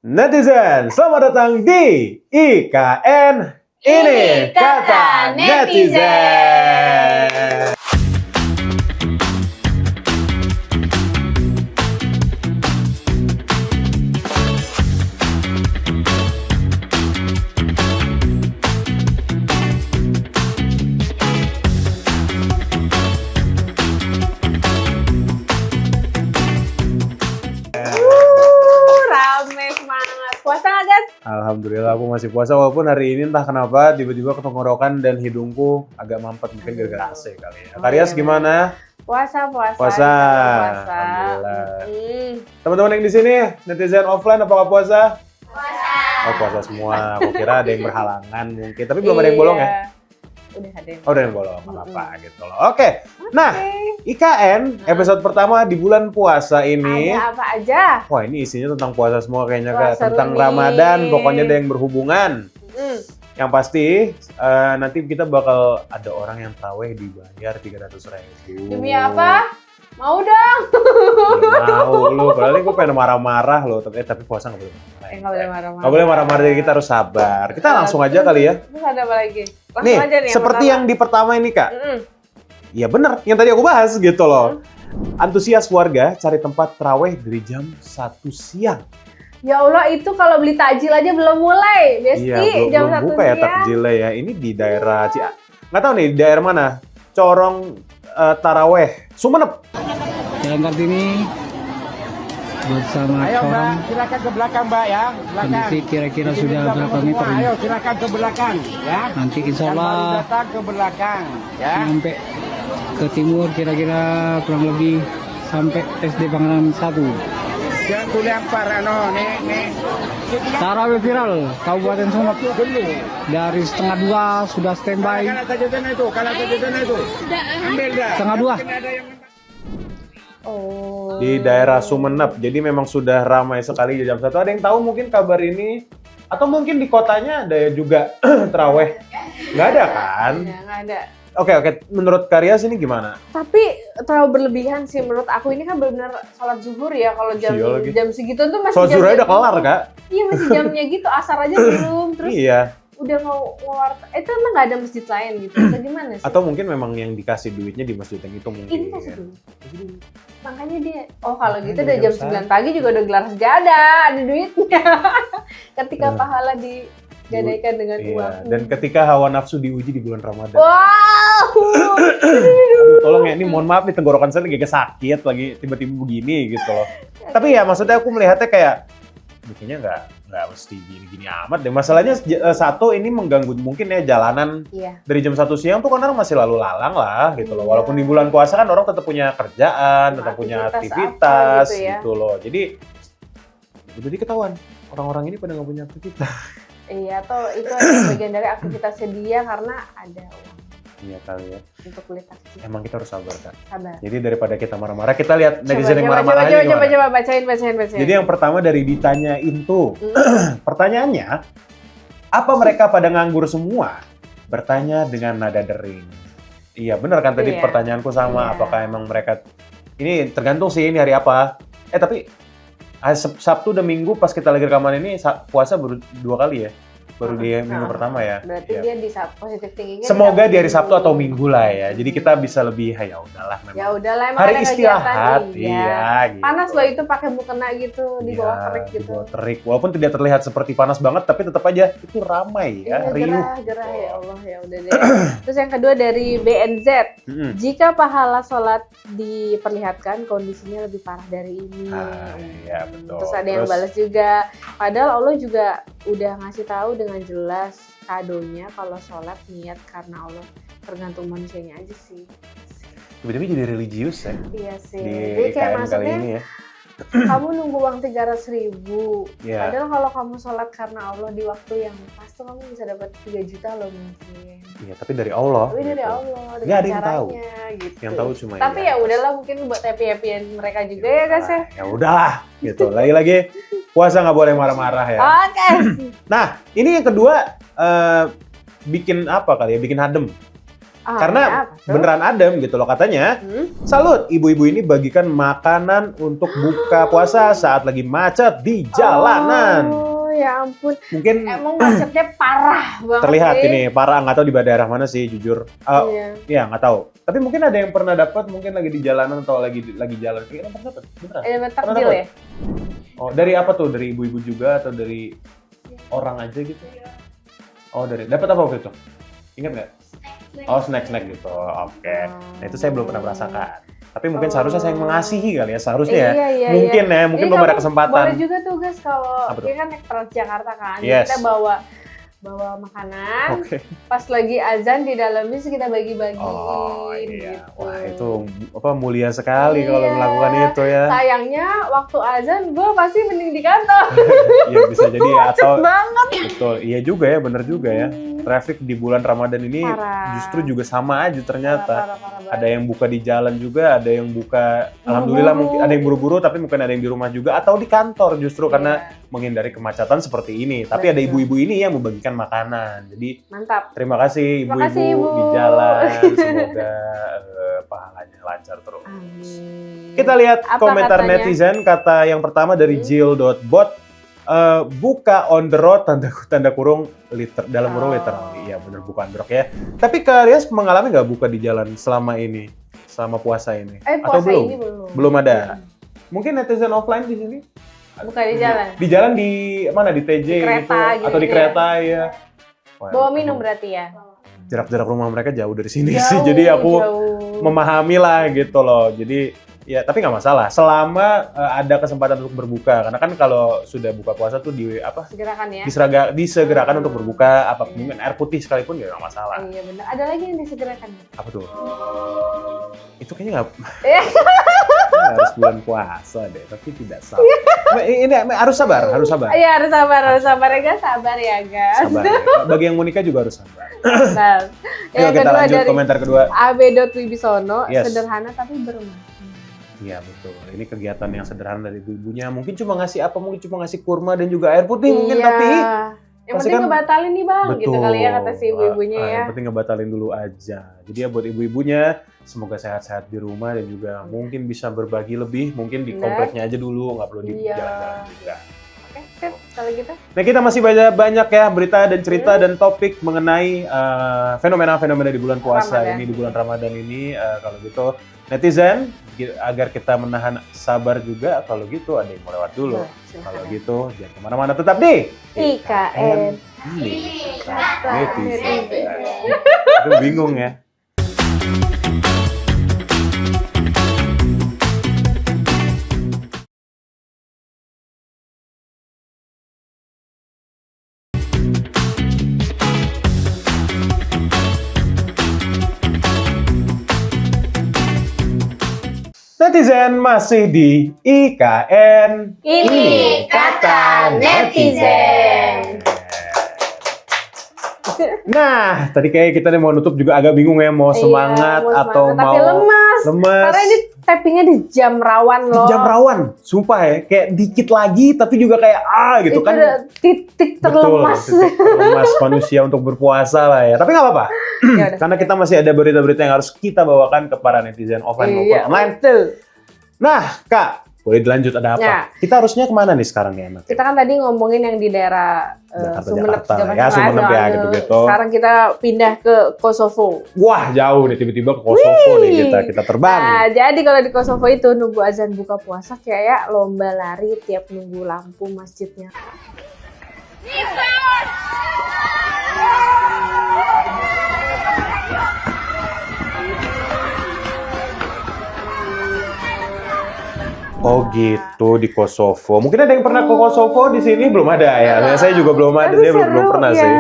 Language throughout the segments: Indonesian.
Netizen, selamat datang di IKN Ini Kata Netizen. Rame semangat. Puasa nggak, guys? Alhamdulillah aku masih puasa walaupun hari ini entah kenapa tiba-tiba ketenggorokan dan hidungku agak mampet mungkin gara-gara AC kali ya. Karyas gimana? Puasa. Puasa. Alhamdulillah. Teman-teman yang di sini netizen offline apakah puasa? Puasa. Oh puasa semua. Aku kira ada yang berhalangan mungkin, tapi belum ada yang bolong ya? Udah ada yang Oh, udah yang bolong, apa gitu loh. Oke. Nah, IKN episode pertama di bulan puasa ini. Ada apa aja? Wah, ini isinya tentang puasa semua kayaknya, Wah, Kak. seru Tentang nih. Ramadan, pokoknya ada yang berhubungan. Yang pasti, nanti kita bakal ada orang yang taraweh dibayar 300.000. Demi apa? Mau dong. Mau lu, padahal gue pengen marah-marah loh, tapi puasa nggak boleh marah. Nggak boleh marah-marah. Nggak boleh marah-marah, jadi kita harus sabar. Kita langsung aja kali ya. Terus ada apa lagi? Langsung Nih, aja nih. seperti yang di pertama ini, Kak. Mm-mm. Iya bener, yang tadi aku bahas gitu loh. Antusias warga cari tempat terawih dari jam 1 siang. Ya Allah, itu kalau beli takjil aja belum mulai. Besti, Iya, jam belum 1 buka ya siang. takjilnya ya. Ini di daerah nggak tahu nih di daerah mana. Corong Taraweh, Sumeneb. Jalan Kartini bersama Ayo Mbak, Corong. silakan ke belakang Mbak ya. Belakang. Kondisi kira-kira Di sini sudah sudah berapa penuh meter semua. ini? Ayo silakan ke belakang ya. Nanti insya Yang baru Allah datang ke belakang ya. sampai ke timur kira-kira kurang lebih sampai SD Panganan 1. Jangan ku lempar nih. Tarawih viral Kabupaten Sumeneb Dulu. dari setengah 2 sudah standby. Kalau tajudan itu. Ambil dah. Setengah 2. Mungkin ada yang Oh. Di daerah Sumeneb. Jadi memang sudah ramai sekali di jam 1. Ada yang tahu mungkin kabar ini? Atau mungkin di kotanya ada juga terawih? Nggak ada kan? Ya, nggak ada. Oke. Menurut Karyas ini gimana? Tapi terlalu berlebihan sih menurut aku. Ini kan benar-benar sholat zuhur ya. Kalau jam Iya lagi. jam segitu tuh masih Soal jam udah kelar, Kak? Iya, masih jamnya gitu. Asar aja belum. Terus Iya. udah mau ngeluar. Itu emang nggak ada masjid lain gitu. Atau gimana sih? Atau mungkin memang yang dikasih duitnya di masjid yang itu mungkin. Ini kasih dulu. Makanya dia, oh kalau gitu Makanya udah jam jam 9 pagi juga udah gelar sejadah, ada duitnya. Ketika Bener. pahala digadaikan dengan Iya. uang. Dan ketika hawa nafsu diuji di bulan Ramadan. Wow. Aduh, tolong ya, ini mohon maaf nih tenggorokan saya lagi sakit, lagi tiba-tiba begini gitu loh. Tapi ya maksudnya aku melihatnya kayak, bikinnya nggak mesti gini-gini amat deh. Masalahnya satu, ini mengganggu mungkin ya jalanan Iya. dari jam 1 siang tuh kan orang masih lalu lalang lah gitu loh. Iya. Walaupun di bulan puasa kan orang tetap punya kerjaan, tetap punya Aktivitas aktivitas apa gitu ya. gitu loh. Jadi ketahuan orang-orang ini pada nggak punya aktivitas. Iya, atau itu adalah bagian dari aktivitasnya dia karena ada uang Iya kali ya. untuk beli taksi. Emang kita harus sabar kan. Sabar. Jadi daripada kita marah-marah, kita lihat netizen yang marah-marah aja coba, gimana. bacain. Jadi yang pertama dari ditanyain tuh, Mm. pertanyaannya, apa mereka pada nganggur semua? Bertanya dengan nada dering. Iya benar kan tadi Iya. pertanyaanku sama, Iya. apakah emang mereka, ini tergantung sih ini hari apa. Tapi Sabtu dan Minggu pas kita lagi rekaman ini, puasa baru 2 kali ya? Baru di minggu pertama ya? Berarti Iya. dia di positif tingginya. Semoga di hari Sabtu atau Minggu lah ya, jadi kita bisa lebih, ya udahlah memang. Ya udahlah, emang Hari ada istirahat, kegiatan, iya gitu. Panas loh itu pakai mukena gitu di bawah Iya, terik di gitu. bawah terik. Walaupun tidak terlihat seperti panas banget, tapi tetap aja itu ramai ya, Iya, riuh. gerah ya Allah, ya udah deh. Terus yang kedua dari BNZ, Mm-mm. jika pahala sholat diperlihatkan kondisinya lebih parah dari ini. Iya betul. Terus ada yang balas juga, padahal Allah juga udah ngasih tahu dengan jelas kadonya kalau sholat niat karena Allah, tergantung manusianya aja sih. Tiba-tiba jadi religius ya Iya sih. di Jadi kayak IKN kali maksudnya ini ya. kamu nunggu uang 300.000. Iya. Padahal kalau kamu sholat karena Allah di waktu yang pas tuh kamu bisa dapat 3 juta loh mungkin. Iya, tapi dari Allah. Tapi dari gitu. Allah, dengan Nggak ada yang tahu. caranya gitu. Yang tahu cuma Tapi ya udahlah, mungkin buat happy-happyin mereka juga ya guys ya. Ya udahlah, gitu. Lagi-lagi puasa nggak boleh marah-marah ya. Oke. Nah, ini yang kedua bikin apa kali ya? Bikin adem. Karena apa tuh? beneran adem gitu loh katanya. Salut, ibu-ibu ini bagikan makanan untuk buka puasa saat lagi macet di jalanan. Oh ya ampun, Mungkin emang macetnya parah banget terlihat sih. ini parah, nggak tahu di daerah mana sih jujur. Iya. Ya nggak tahu. Tapi mungkin ada yang pernah dapat, mungkin lagi di jalanan atau lagi jalan. Kayaknya pernah dapat, beneran. Takjil dapat? ya? Oh, dari apa tuh? Dari ibu-ibu juga atau dari orang aja gitu? Oh, dapat apa waktu itu? Ingat nggak? Oh, snack gitu. Oke. Nah, itu saya belum pernah merasakan. Tapi mungkin seharusnya saya mengasihi kali ya, seharusnya ya. Iya, Mungkin iya. ya, mungkin Ini belum ada kamu kesempatan. Boleh juga tuh guys kalau Apa tuh? kita kan naik Transjakarta kan, Yes. kita bawa makanan, Oke. pas lagi azan di dalam bis kita bagi-bagiin. Oh iya, gitu. wah itu mulia sekali kalau Iya. melakukan itu ya. Sayangnya waktu azan gue pasti mending di kantor. Iya bisa jadi Macet atau banget. betul, iya juga ya, bener juga ya. Traffic di bulan Ramadan ini Parah. justru juga sama aja ternyata. Parah Ada yang buka di jalan juga, ada yang buka, alhamdulillah mungkin ada yang buru-buru, tapi mungkin ada yang di rumah juga atau di kantor justru karena menghindari kemacetan seperti ini. Tapi ada Betul. ibu-ibu ini yang membagikan makanan. Jadi Mantap. terima kasih Terima kasih, ibu-ibu Ibu. di jalan. Semoga pahalanya lancar terus. Amin. Kita lihat Apa komentar katanya? netizen. Kata yang pertama dari Jill.bot. Buka on the road tanda kurung dalam kurung literally. Iya bener, buka on the road ya. Tapi Kak Rias mengalami nggak buka di jalan selama ini? Selama puasa ini? Atau Puasa belum? ini belum. Belum ada. Mungkin netizen offline di sini? Buka di jalan. Di jalan di mana? Di TJ Di kereta gitu? Atau di gitu kereta ya? Wah, Bawa minum berarti ya? jarak-jarak rumah mereka jauh dari sini Jauh, sih. Jadi aku jauh. memahami lah gitu loh. Jadi ya tapi nggak masalah selama ada kesempatan untuk berbuka, karena kan kalau sudah buka puasa tuh Segerakan ya? disegerakan untuk berbuka, apa mungkin air putih sekalipun ya nggak masalah. Iya benar. Ada lagi yang disegerakan. Apa tuh? Itu kayaknya nggak Iya. harus bulan puasa deh, tapi tidak salah. Ini harus sabar. Iya harus sabar ya guys, sabar ya guys. Sabar. Ya. Bagi yang menikah juga harus sabar. Nah, Yuk yang kita kedua lanjut dari komentar kedua. AB.Wibisono, Yes. sederhana tapi bermakna. Iya betul. Ini kegiatan yang sederhana dari ibu-ibunya. Mungkin cuma ngasih apa? Mungkin cuma ngasih kurma dan juga air putih mungkin, Iya. tapi yang pasti penting kan- ngebatalin nih bang, gitu kali ya kata si ibu-ibunya ya. Yang penting ngebatalin dulu aja. Jadi ya buat ibu-ibunya semoga sehat-sehat di rumah dan juga mungkin bisa berbagi lebih. Mungkin di Benar. kompleknya aja dulu, nggak perlu di Iya. jalan-jalan juga. Oke, sip. Kalau gitu. Nah kita masih banyak ya berita dan cerita dan topik mengenai fenomena-fenomena di bulan puasa Ramadan. ini, di bulan Ramadan ini. Kalau gitu netizen agar kita menahan sabar juga. Kalau gitu ada yang mau lewat dulu. Nah, silakan Kalau ya. gitu jangan kemana-mana, tetap di IKN. Ini Kata netizen. netizen. Itu bingung ya. Netizen masih di IKN. Ini kata netizen. Nah, tadi kayak kita nih mau nutup juga agak bingung ya, mau Iya, semangat mau atau semangat, mau tapi lemas. Karena ini tappingnya di jam rawan loh. jam rawan, sumpah ya, kayak dikit lagi tapi juga kayak gitu Itu kan. udah titik terlemas. Betul, titik terlemas manusia untuk berpuasa lah ya. Tapi nggak apa-apa, Ya udah. karena kita masih ada berita-berita yang harus kita bawakan ke para netizen offline maupun Iya, online. betul. Nah, Kak, boleh dilanjut ada apa? Ya. Kita harusnya kemana nih sekarang nih enak? Kita kan tadi ngomongin yang di daerah Sumeneb, Jakarta ya, Sumeneb ya gitu-gitu. Sekarang kita pindah ke Kosovo. Wah, jauh nih tiba-tiba ke Kosovo nih kita terbang. Nah, jadi kalau di Kosovo itu nunggu azan buka puasa kayak lomba lari tiap nunggu lampu masjidnya. Oh gitu di Kosovo. Mungkin ada yang pernah ke Kosovo di sini belum ada ya. Saya juga belum ada, Tapi dia belum seru pernah ya. sih.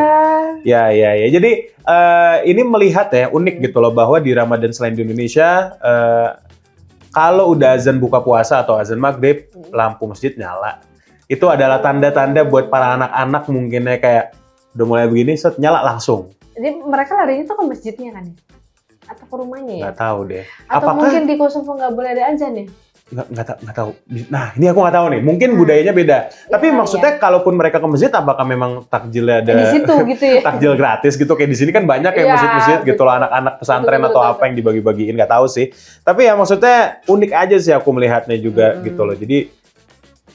Ya. Jadi ini melihat ya unik gitu loh bahwa di Ramadan selain di Indonesia kalau udah azan buka puasa atau azan maghrib lampu masjid nyala. Itu adalah tanda-tanda buat para anak-anak mungkin ya kayak udah mulai begini set nyala langsung. Jadi mereka larinya tuh ke masjidnya kan ya? Atau ke rumahnya ya? Nggak tahu deh. Atau Apakah mungkin di Kosovo nggak boleh ada azan ya? nggak tahu. Nah, ini aku nggak tahu nih. Mungkin budayanya beda. Tapi Iya, maksudnya kalaupun mereka ke masjid, apakah memang takjilnya ada Di situ gitu ya. takjil gratis gitu? Kayak di sini kan banyak kayak Iya, masjid-masjid gitu loh, betul. anak-anak pesantren Betul, atau betul, apa yang dibagi-bagiin, nggak tahu sih. Tapi ya maksudnya unik aja sih aku melihatnya juga gitu loh. Jadi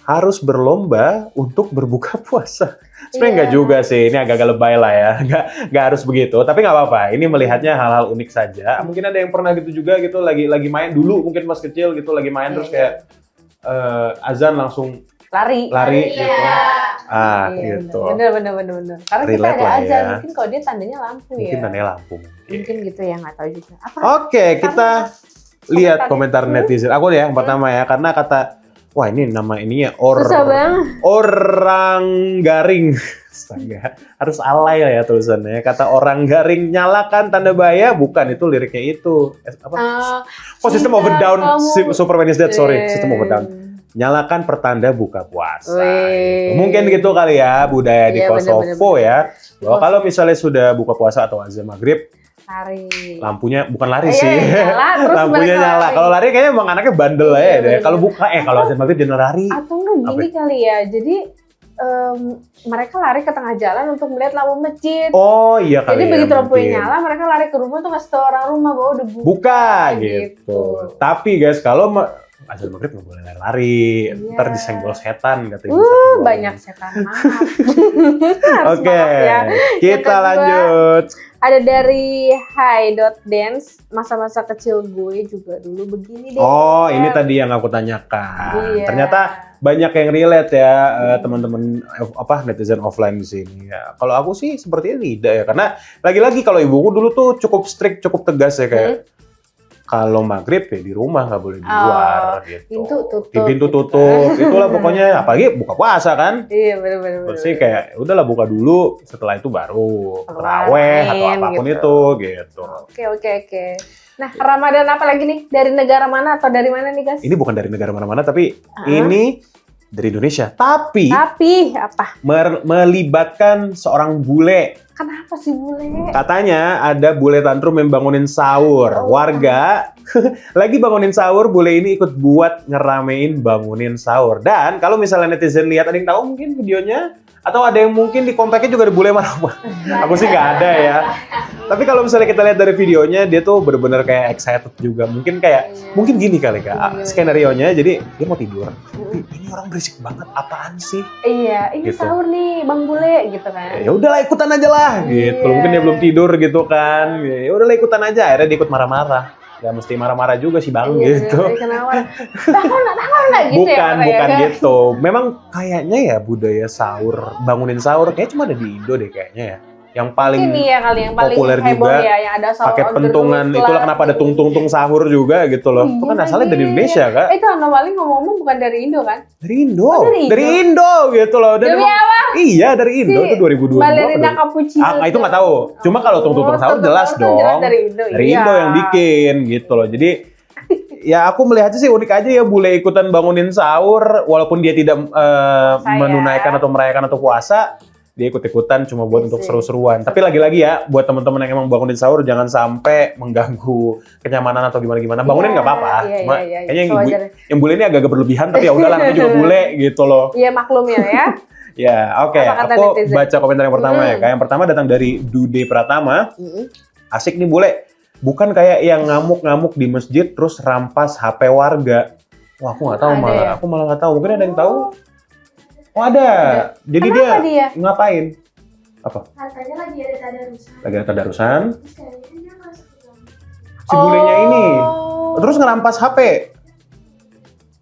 harus berlomba untuk berbuka puasa. Sebenarnya nggak Iya. juga sih, ini agak-agak lebay lah ya, nggak harus begitu. Tapi nggak apa-apa, ini melihatnya hal-hal unik saja. Mungkin ada yang pernah gitu juga gitu, lagi main dulu mungkin pas kecil gitu, lagi main terus kayak azan langsung Lari gitu. Ah, Iya, gitu. bener. Karena kita Relate ada lah azan, ya. mungkin kalau dia tandanya lampu Mungkin ya. tandanya lampu. Mungkin gitu ya, nggak tahu juga. Apa? Oke, kita lihat komentar komentarnya. netizen. Aku ya yang pertama ya, karena kata, wah ini nama ininya Susah banget. orang garing. Astaga, harus alay lah ya tulisannya. Kata orang garing, nyalakan tanda bahaya, bukan itu liriknya itu. Apa? Oh, System of a Down, Superman is Dead, sorry, System of a Down. Nyalakan pertanda buka puasa. Wih. Gitu. Mungkin gitu kali ya budaya di Iya, Kosovo bener. ya. Bahwa kalau misalnya sudah buka puasa atau azan maghrib, Lari. lampunya bukan lari Iya, sih. nyala, terus Lampunya mereka nyala. lari. Kalau lari kayaknya emang anaknya bandel Iya, aja deh. bener. Kalau buka kalau azan maghrib jangan lari. Atau enggak gini kali ya, jadi mereka lari ke tengah jalan untuk melihat lampu masjid. Oh iya kali. Jadi ya, begitu lampunya mungkin. nyala, mereka lari ke rumah tuh kasih tau orang rumah bahwa udah Buka gitu. gitu. Tapi guys, kalau azan maghrib nggak boleh lari. Iya. Ntar disenggol setan katanya. bisa keluar. Banyak setan, maaf. Harus Oke, maaf ya. Yang kita kedua, lanjut. Ada dari Hi.Dance, masa-masa kecil gue juga dulu begini deh. Oh, ini tadi yang aku tanyakan. Iya. Ternyata banyak yang relate ya teman-teman netizen offline di sini. Ya, kalau aku sih sepertinya tidak ya, karena lagi-lagi kalau ibuku dulu tuh cukup strict, cukup tegas ya kayak kalau maghrib ya di rumah nggak boleh di luar gitu. Pintu tutup. Di pintu tutup, itulah pokoknya. Apalagi buka puasa kan. Iya benar-benar. Terus sih kayak udahlah buka dulu, setelah itu baru terawih atau apapun gitu. itu gitu. Oke. Nah, Ramadan apa lagi nih? Dari negara mana atau dari mana nih, guys? Ini bukan dari negara mana-mana tapi ini dari Indonesia. Tapi apa? melibatkan seorang bule. Kenapa sih bule? Katanya ada bule tantrum yang bangunin sahur. Warga lagi bangunin sahur, bule ini ikut buat ngeramein bangunin sahur. Dan kalau misalnya netizen lihat, ada yang tahu mungkin videonya? Atau ada yang mungkin di kontaknya juga ada bule marah-marah? Aku sih nggak ada ya. Tapi kalau misalnya kita lihat dari videonya, dia tuh bener-bener kayak excited juga. Mungkin kayak, mungkin gini kali Kak, skenario-nya. Jadi dia mau tidur. Tapi ini orang berisik banget, apaan sih? Iya, ini Gitu. sahur nih Bang Bule gitu kan. Ya udahlah ikutan aja lah gitu. Iya. Mungkin dia belum tidur gitu kan. Ya udahlah ikutan aja. Akhirnya dia ikut marah-marah. Gak mesti marah-marah juga sih Bang gitu. Kenapa? Bangun nak gitu ya. Bukan gitu. Memang kayaknya ya budaya sahur, bangunin sahur kayaknya cuma ada di Indo deh kayaknya ya. Yang paling Ini ya kali yang paling populer heboh juga, ya, yang ada sahur pakai on the pentungan. roof Itulah lah. kenapa ada tung-tung sahur juga gitu loh. Itu kan Iya asalnya dari lagi. Indonesia Kak. Itu anomali ngomong-ngomong bukan dari Indo kan? Dari Indo. Oh, dari Indo gitu loh. Dan Demi emang- apa? Iya dari Indo Si itu 2022. Balerina cappuccino. Itu nggak tahu. Cuma kalau tung-tung sahur jelas Tung-tung sahur dong. jelas dari Indo. Dari iya. Indo yang bikin gitu loh. Jadi ya aku melihatnya sih unik aja ya bule ikutan bangunin sahur walaupun dia tidak menunaikan atau merayakan atau puasa, dia ikut-ikutan cuma buat untuk seru-seruan. Tapi lagi-lagi ya buat teman-teman yang emang bangunin sahur jangan sampai mengganggu kenyamanan atau gimana-gimana. Bangunin nggak apa-apa. Cuma kayaknya yang bule ini agak berlebihan tapi ya udahlah namanya juga bule gitu loh. Iya maklum ya. Ya, oke. Apa kata Aku netizen? baca komentar yang pertama ya. Kayak yang pertama datang dari Dude Pratama. Asik nih bule. Bukan kayak yang ngamuk-ngamuk di masjid terus rampas HP warga. Wah, aku nggak tahu Ada malah. ya? Aku malah nggak tahu. Mungkin ada yang tahu. Oh ada. Jadi Kenapa dia dia? ngapain? Apa? Katanya lagi ada tadarusan. Lagi ada tadarusan. Terus kayaknya dia masuk ke dalam. Si bulenya ini. Terus ngerampas HP.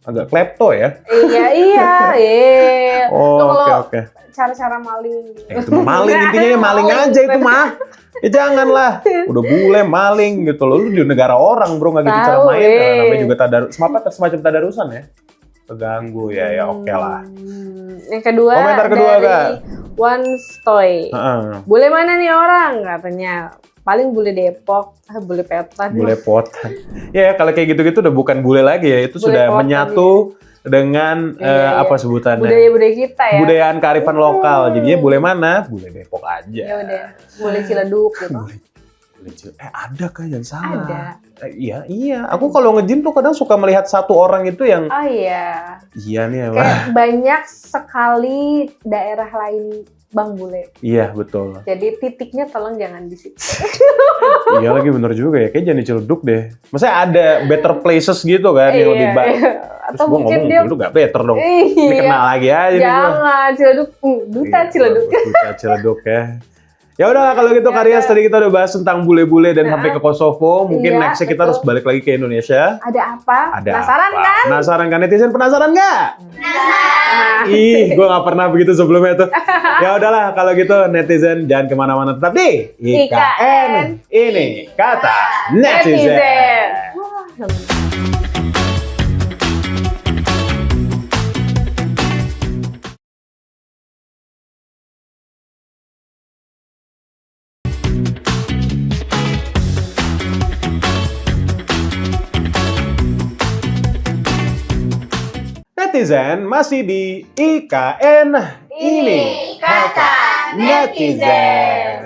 Agak klepto ya. Iya. Oh, Tuh kalau oke. cara-cara maling. Itu mah maling intinya ya maling aja itu mah. Ya janganlah. Udah bule maling gitu loh. Lu di negara orang bro nggak gitu cara Tahu, main. Namanya juga semacam tadarusan ya. Keganggu ya oke lah. Yang kedua Komentar kedua, dari Kak. One Stoy. Heeh. Bule mana nih orang katanya? Paling bule Depok, bule Petan. Bule potan. Ya kalau kayak gitu-gitu udah bukan bule lagi ya. Itu Bule sudah potan, menyatu dengan Iya. apa sebutannya? Budaya-budaya kita ya. Budayaan kearifan lokal. Jadinya bule mana? Bule Depok aja. Ya udah, bule Ciledug gitu. Bule Ada kah? Jangan salah. Ada. Iya. Aku kalau nge-gym tuh kadang suka melihat satu orang itu yang Oh iya. iya nih. Kayak banyak sekali daerah lain Bang Bule. Iya, betul. Jadi titiknya tolong jangan di situ. Iya lagi bener juga ya. Kayak jangan di Ciledug deh. Maksudnya ada better places gitu kan yang lebih baik. Iya. Terus Atau gue mungkin ngomong dia Ciledug gak better dong. Ini iya. kena lagi aja nih gua. Jangan Ciledug, duta Iya, Ciledug. Duta Ciledug ya. Ya udah kalau gitu Ya Karyas udah. tadi kita udah bahas tentang bule-bule dan sampai ke Kosovo. Mungkin Iya, nextnya kita betul. harus balik lagi ke Indonesia. Ada apa? Ada Penasaran apa? kan? Penasaran kan netizen? Penasaran nggak? Nah, Ih, gue nggak pernah begitu sebelumnya tuh. Ya udahlah kalau gitu netizen jangan kemana-mana, tetap di IKN. Ini kata netizen. Wah, Netizen masih di IKN. Ini kata netizen.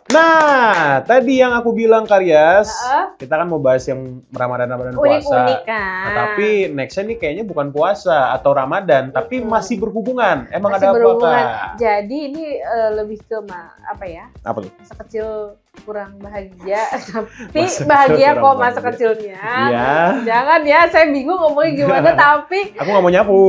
Nah, tadi yang aku bilang Karyas, kita kan mau bahas yang Ramadan puasa. unik-unik kan. Nah, tapi nextnya nih kayaknya bukan puasa atau Ramadan, tapi masih berhubungan. Emang Masih ada apa, berhubungan. Kak? Jadi ini lebih ke apa ya? Apa tuh? Masa kecil kurang bahagia, tapi Masa kecil bahagia kurang kok masa bahagia. kecilnya. Iya. Jangan ya, saya bingung ngomongnya gimana, tapi Aku nggak mau nyapu.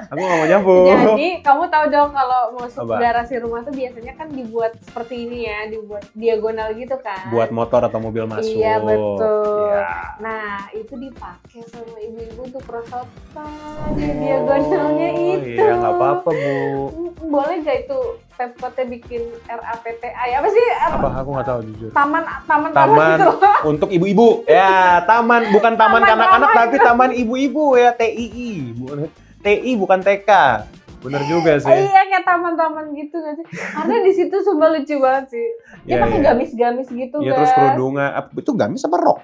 Aku nggak mau nyapu. jadi kamu tahu dong kalau masuk Apa? garasi rumah tuh biasanya kan dibuat seperti ini ya, dibuat diagonal gitu kan. Buat motor atau mobil masuk. Iya, betul. Iya. Nah, itu dipakai sama ibu-ibu untuk perosotan di diagonalnya itu. Iya, nggak apa-apa, Bu. Boleh gak itu Pemkotnya bikin RAPTA ya? Apa sih? Apa? Aku nggak tahu jujur. Taman Taman gitu. untuk ibu-ibu. Ya, taman. Bukan taman Taman kanak-kanak, ramah. tapi taman ibu-ibu ya. TII. TI bukan TK. Bener juga sih. Iya, kayak taman-taman gitu gak sih? Karena di situ sumpah lucu banget sih. Dia Iya, pakai iya. gamis-gamis gitu Iya, kan. terus kerudungan. Itu gamis apa rok?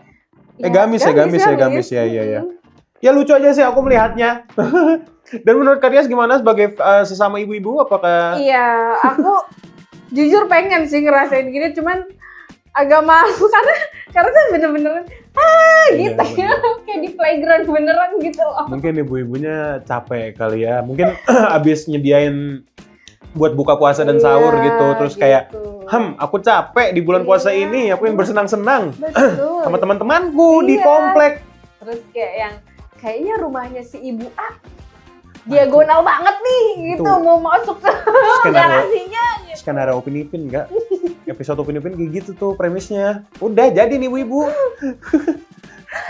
Ya, gamis ya. Iya. Mm-mm. Ya lucu aja sih aku melihatnya. Dan menurut Karyas gimana sebagai sesama ibu-ibu? Apakah Iya, aku jujur pengen sih ngerasain gini, cuman agak malu karena tuh bener-bener Iya, gitu ya, kayak di playground beneran gitu loh. mungkin ibu-ibunya capek kali ya. Mungkin abis nyediain buat buka puasa dan sahur Iya, gitu. Terus kayak, gitu. aku capek di bulan puasa Iya. ini. Aku yang bersenang-senang Betul. sama teman-temanku di Iya. komplek. Terus kayak yang kayaknya rumahnya si ibu A diagonal banget nih gitu, Tuh. mau masuk ke Skenario, garasinya gitu. skenario Upin Ipin enggak? Episode Upin Ipin kayak gitu tuh premisnya. Udah jadi nih ibu-ibu.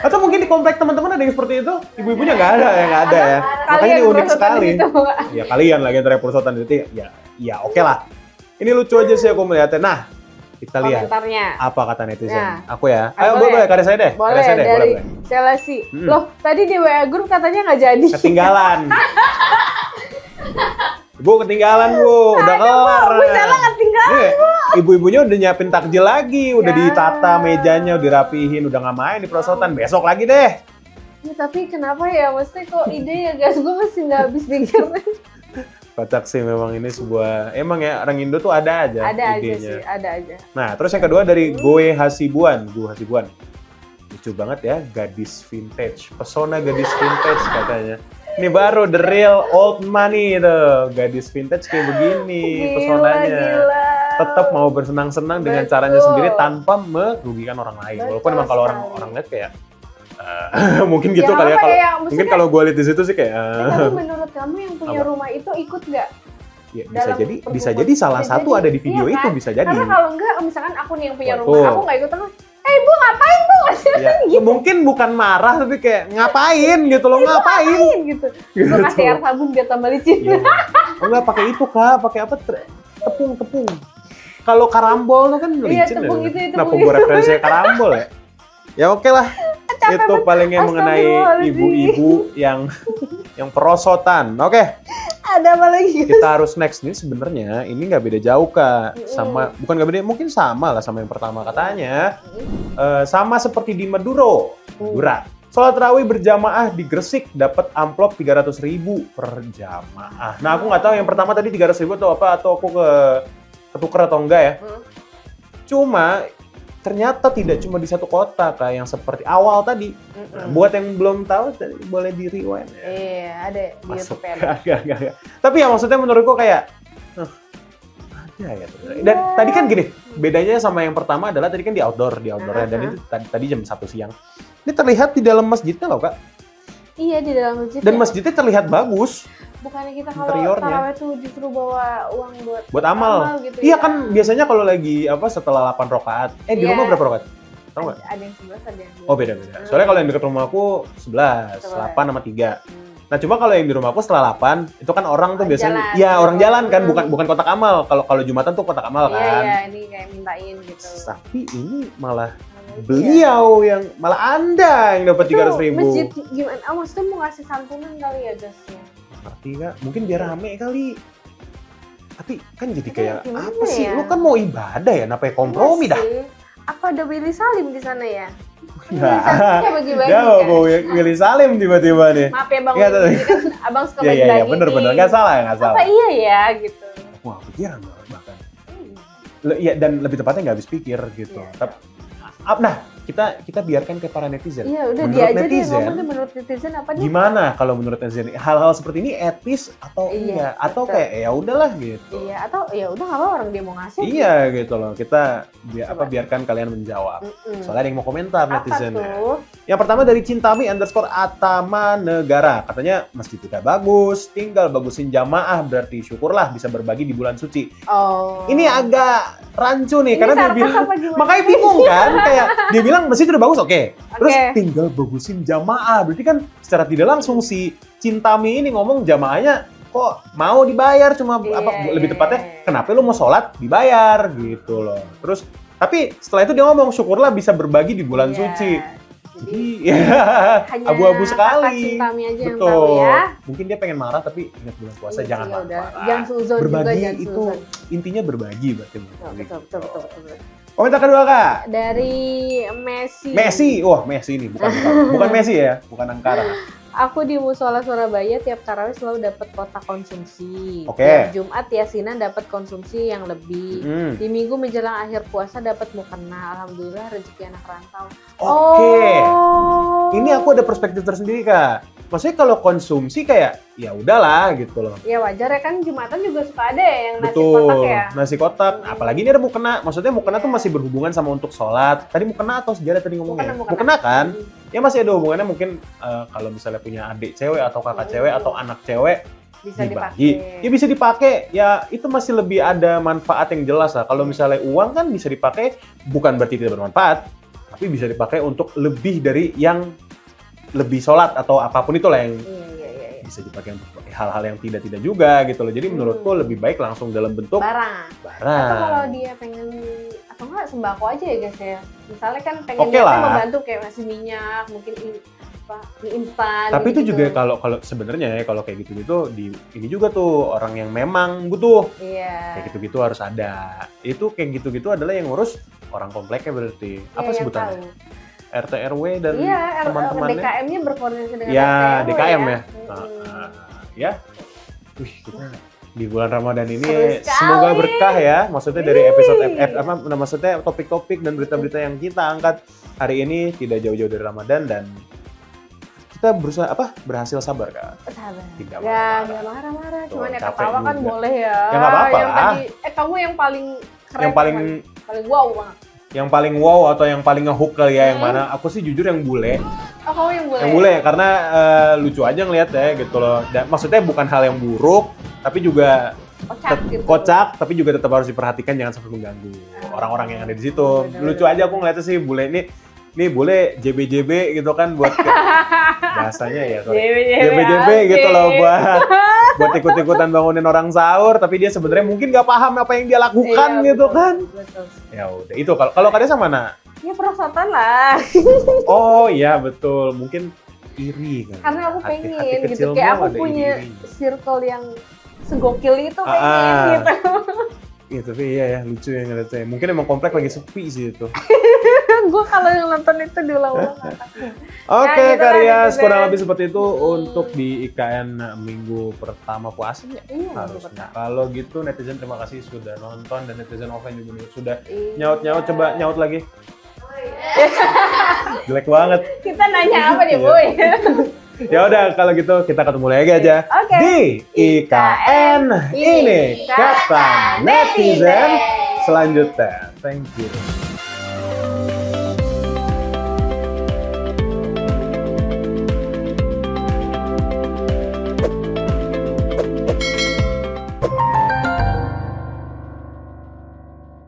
Atau mungkin di komplek teman-teman ada yang seperti itu? Ibu-ibunya nggak ada ya, nggak ada ya. Makanya Kalian ini unik perosotan sekali. di situ. Ya kalian lagi antara perosotan itu ya oke lah. Ini lucu aja sih aku melihatnya. Nah, kita lihat Komentarnya. apa kata netizen. Nah. Aku ya. Ah, Ayo boleh karya saya deh. Boleh Karya saya deh, dari boleh. Selasi. Hmm. Loh, tadi di WA group katanya nggak jadi. Ketinggalan. Bu, ketinggalan Bu. Udah kelar. Bu Sela ketinggalan. Nih, ibu-ibunya udah nyiapin takjil lagi, udah Ya. ditata mejanya, udah dirapihin, udah nggak main di perosotan. Besok lagi deh. Ya, tapi kenapa ya? Maksudnya kok ide ya guys, gue masih nggak habis pikir. Kocak sih memang ini sebuah, emang ya orang Indo tuh ada aja Ada aja idenya. sih, ada aja. Nah, terus yang kedua dari Gue Hasibuan. Lucu banget ya, gadis vintage. Pesona gadis vintage katanya. Ini baru the real old money tuh. Gadis vintage kayak begini pesonanya. Gila. Tetap mau bersenang-senang dengan Betul. caranya sendiri tanpa merugikan orang lain. Walaupun Betul emang kalau sekali. orang lihat kayak mungkin gitu kali ya. apa Kalau ya, mungkin maksudnya- kalau gue lihat di situ sih kayak Tapi menurut kamu yang punya Apa? rumah itu ikut nggak? ya, bisa dalam jadi perhubungan- jadi salah bisa satu jadi. ada di video Iya itu kan? bisa jadi. Karena kalau enggak, misalkan aku nih yang punya Betul. rumah, aku nggak ikut terus. Ibu ngapain bu? Ya, mungkin bukan marah tapi kayak ngapain gitu loh, ngapain? Ngapain gitu? Gue kasih air sabun biar tambah licin. Iya. Oh enggak pakai itu Kak, pakai apa? Tepung. Kalau karambol tuh kan licin Iya, tepung ya. itu, Kenapa tepung gue referensinya karambol ya? Ya oke lah. Itu palingnya mengenai Astagfirullahaladzim. ibu-ibu yang perosotan. Oke, Ada apa lagi? kita harus next nih sebenarnya ini nggak beda jauh Kak. Sama bukan nggak beda, mungkin sama lah sama yang pertama katanya. Sama seperti di Madura. Sholat tarawih berjamaah di Gresik dapat amplop 300.000 per jamaah. Nah aku nggak tahu yang pertama tadi 300.000 atau apa, atau aku ketuker atau enggak ya. Cuma ternyata tidak cuma di satu kota kayak yang seperti awal tadi. Nah, buat yang belum tahu boleh di rewind ya. Iya, ada di Masuk. YouTube ya. Agak. Tapi ya maksudnya menurutku kayak ada ya. Dan tadi kan gini, bedanya sama yang pertama adalah tadi kan di outdoornya dan itu tadi jam 1 siang. Ini terlihat di dalam masjidnya loh, Kak. Iya, di dalam masjid. Dan ya. masjidnya terlihat bagus Bukannya kita kalau interiornya. taraweh tuh justru bawa uang buat amal. gitu Iya ya. kan biasanya kalau lagi setelah 8 rakaat. Di Iya. rumah berapa rakaat? Tahu nggak? Ada yang 11, ada yang 12. Oh beda-beda. Soalnya kalau yang dekat rumahku 11, 8 sama 3. Nah cuma kalau yang di rumahku setelah 8 itu kan orang tuh biasanya, Jalan. ya orang jalan kan, bukan kotak amal. Kalau Jumatan tuh kotak amal kan. Iya, ini kayak mintain gitu. Tapi ini malah beliau yang malah Anda yang dapat 300.000. Masjid gimana? Maksudnya mau ngasih santunan kali ya gasnya? Ngerti Kak? Mungkin biar rame kali. Tapi kan jadi kayak gimana apa sih? ya? Lu kan mau ibadah ya, kenapa kompromi Iya dah? sih. Apa ada Willy Salim di sana ya? Nah, Kayak bagi-bagi Dia kan? mau Willy Salim tiba-tiba nih. Maaf ya Bang, Iya, Willy, ini kan abang suka Iya, bagi-bagi. iya, bener. Nggak salah. Apa iya ya gitu? Wah, pikiran bahkan. Iya, dan lebih tepatnya nggak habis pikir gitu. Iya. Nah, kita biarkan ke para netizen. Iya udah Menurut dia aja deh netizen, ngomong deh, menurut netizen apa nih? Gimana kalau menurut netizen hal-hal seperti ini etis atau Iya, enggak? Atau betul. kayak ya udahlah gitu. Iya atau ya udah nggak apa orang dia mau ngasih. Iya gitu loh. Kita Coba. biarkan kalian menjawab. Mm-mm. Soalnya ada yang mau komentar Apa netizennya. tuh? Yang pertama dari Cintami_Atama_Negara. Katanya masjid tidak bagus, tinggal bagusin jamaah berarti syukurlah bisa berbagi di bulan suci. Oh. Ini agak rancu nih Ini karena dia sarkas bilang apa gimana? makanya bingung kan kayak dia bilang masjid udah bagus oke. Terus Oke. tinggal bagusin jamaah. Berarti kan secara tidak langsung si Cintami ini ngomong jamaahnya kok mau dibayar cuma Iya, lebih iya, tepatnya iya. kenapa lu mau sholat dibayar gitu loh. Terus tapi setelah itu dia ngomong syukurlah bisa berbagi di bulan Iya. suci. Jadi Jadi ya hanya abu-abu kakak sekali. Cintami aja yang Betul. tahu ya. Mungkin dia pengen marah tapi ingat bulan puasa Iya, jangan iya, marah. udah. Jangan suzon juga, Berbagi jangan itu suzon. intinya berbagi berarti. Betul. Komentar kedua Kak. Dari Messi. Wah Messi ini bukan Messi ya, bukan Angkara. Aku di Musola Surabaya tiap tarawih selalu dapat kotak konsumsi. Oke. Tiap Jumat yasinan dapat konsumsi yang lebih. Hmm. Di minggu menjelang akhir puasa dapat mukena. Alhamdulillah rezeki anak rantau. Oke. Oh. Ini aku ada perspektif tersendiri Kak. Maksudnya kalau konsumsi kayak ya udahlah gitu loh. Ya wajar ya kan Jumatan juga suka ada ya yang nasi Betul. kotak ya. Nasi kotak. Apalagi ini ada mukena. Maksudnya mukena tuh Iya. masih berhubungan sama untuk sholat. Tadi mukena atau sejadah tadi ngomongnya? Mukena. Mukena kan? Ya masih ada hubungannya mungkin kalau misalnya punya adik cewek atau kakak cewek atau anak cewek Bisa dibagi. dipakai. Ya bisa dipakai. Ya itu masih lebih ada manfaat yang jelas lah. Kalau misalnya uang kan bisa dipakai bukan berarti tidak bermanfaat, tapi bisa dipakai untuk lebih dari yang lebih sholat atau apapun itulah yang Iya. bisa dipakai untuk hal-hal yang tidak juga gitu loh. Jadi menurutku lebih baik langsung dalam bentuk Barang. Atau kalau barang. dia pengen atau enggak sembako aja ya guys ya. Misalnya kan pengen Oke dia lah. membantu kayak ngasih minyak, mungkin mie instan. Tapi itu gitu. juga kalau sebenarnya ya kalau kayak gitu-gitu ini juga tuh orang yang memang butuh. Iya. Kayak gitu-gitu harus ada. Itu kayak gitu-gitu adalah yang ngurus orang kompleknya berarti. Iya, Apa yang sebutannya? tahu. RT RW dan Iya, teman-temannya. DKM-nya berkoordinasi dengan Ya, RT, DKM ya. Mm-mm. Ya. Wih, kita di bulan Ramadan ini Seru sekali. semoga berkah ya. Maksudnya dari episode Wih. maksudnya topik-topik dan berita-berita yang kita angkat hari ini tidak jauh-jauh dari Ramadan dan kita berhasil sabar kan. Sabar. Tidak Ya, marah-marah. nggak marah-marah. Tuh, Cuman ya capek ketawa kan juga. boleh ya. Ya, nggak apa-apa Yang lah. tadi, kamu yang paling keren. Yang paling paling wow banget. yang paling wow atau yang paling ngehook kali ya yang Hmm. mana? Aku sih jujur yang bule. Oh, kamu yang boleh. Yang bule karena lucu aja ngeliat ya gitu loh. Dan maksudnya bukan hal yang buruk, tapi juga Kocak gitu. kocak, tapi juga tetap harus diperhatikan jangan sampai mengganggu orang-orang yang ada di situ. Bener-bener. Lucu aja aku ngeliatnya sih bule ini bule JB gitu kan buat bahasanya ya. sorry. JB gitu loh buat ikut-ikutan bangunin orang sahur, tapi dia sebenarnya mungkin nggak paham apa yang dia lakukan Iya, gitu betul, kan. Betul. Ya udah itu kalau Kadesa mana? Ya perosotan lah. Oh iya betul, mungkin iri kan. Karena aku Hati pengen gitu. kecilmu Kayak aku ada punya iri-irinya. circle yang segokil itu pengen Ah. gitu. Iya tapi iya ya lucu ya ngeliatnya. Mungkin emang komplek lagi sepi sih itu. Gue kalau yang nonton itu diulang-ulang. Oke, gitu lah, Karyas, netizen. kurang lebih seperti itu untuk di IKN minggu pertama puasa ya. Iya, Harusnya. Kalau gitu netizen terima kasih sudah nonton dan netizen offline juga nih, sudah Iya. nyaut-nyaut, coba nyaut lagi. Jelek banget. Kita nanya apa nih, Iya. Boy? Ya udah kalau gitu kita ketemu lagi aja Oke. di IKN ini kata netizen selanjutnya. Thank you.